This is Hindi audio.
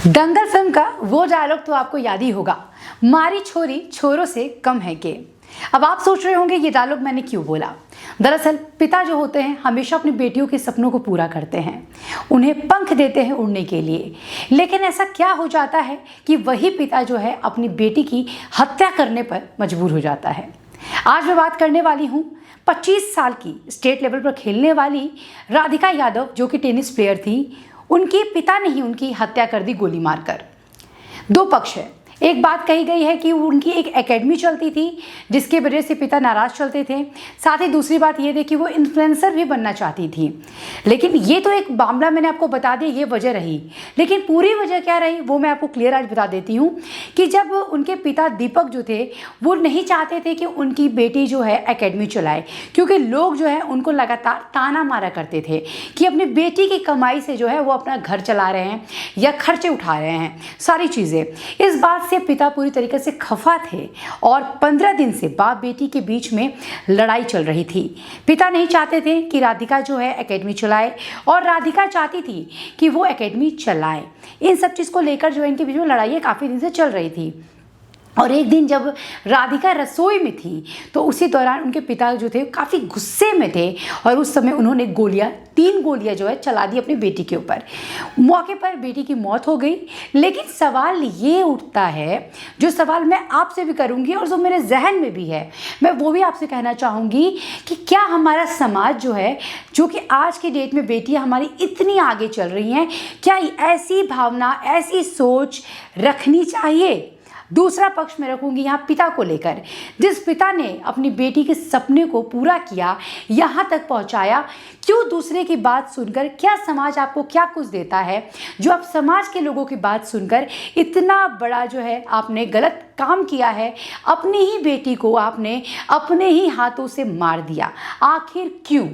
दंगल फिल्म का वो डायलॉग तो आपको याद ही होगा, मारी छोरी छोरों से कम है के। अब आप सोच रहे होंगे ये डायलॉग मैंने क्यों बोला। दरअसल पिता जो होते हैं हमेशा अपनी बेटियों के सपनों को पूरा करते हैं, उन्हें पंख देते हैं उड़ने के लिए। लेकिन ऐसा क्या हो जाता है कि वही पिता जो है अपनी बेटी की हत्या करने पर मजबूर हो जाता है। आज मैं बात करने वाली हूँ 25 साल की स्टेट लेवल पर खेलने वाली राधिका यादव, जो कि टेनिस प्लेयर थी। उनके पिता ने ही उनकी हत्या कर दी गोली मारकर। दो पक्ष है। एक बात कही गई है कि उनकी एक एकेडमी चलती थी जिसके वजह से पिता नाराज चलते थे। साथ ही दूसरी बात ये थी कि वो इन्फ्लुएंसर भी बनना चाहती थी। लेकिन ये तो एक मामला मैंने आपको बता दिया, ये वजह रही। लेकिन पूरी वजह क्या रही वो मैं आपको क्लियर आज बता देती हूँ कि जब उनके पिता दीपक जो थे वो नहीं चाहते थे कि उनकी बेटी जो है एकेडमी चलाए, क्योंकि लोग जो है उनको लगातार ताना मारा करते थे कि अपनी बेटी की कमाई से जो है वो अपना घर चला रहे हैं या खर्चे उठा रहे हैं, सारी चीज़ें। इस बात से पिता पूरी तरीके से खफा थे और 15 दिन से बाप बेटी के बीच में लड़ाई चल रही थी। पिता नहीं चाहते थे कि राधिका जो है एकेडमी चलाए और राधिका चाहती थी कि वो एकेडमी चलाए। इन सब चीज़ को लेकर जो है इनके बीच में लड़ाई काफ़ी दिन से चल रही थी। और एक दिन जब राधिका रसोई में थी तो उसी दौरान उनके पिता जो थे काफ़ी गुस्से में थे और उस समय उन्होंने 3 गोलियां जो है चला दी अपनी बेटी के ऊपर। मौके पर बेटी की मौत हो गई। लेकिन सवाल ये उठता है, जो सवाल मैं आपसे भी करूंगी और जो मेरे जहन में भी है, मैं वो भी आपसे कहना चाहूँगी कि क्या हमारा समाज जो है, जो कि आज की डेट में बेटियाँ हमारी इतनी आगे चल रही हैं, क्या ऐसी भावना, ऐसी सोच रखनी चाहिए? दूसरा पक्ष मैं रखूंगी यहाँ पिता को लेकर, जिस पिता ने अपनी बेटी के सपने को पूरा किया, यहाँ तक पहुँचाया। क्यों दूसरे की बात सुनकर, क्या समाज आपको क्या कुछ देता है जो आप समाज के लोगों की बात सुनकर इतना बड़ा जो है आपने गलत काम किया है। अपनी ही बेटी को आपने अपने ही हाथों से मार दिया। आखिर क्यों?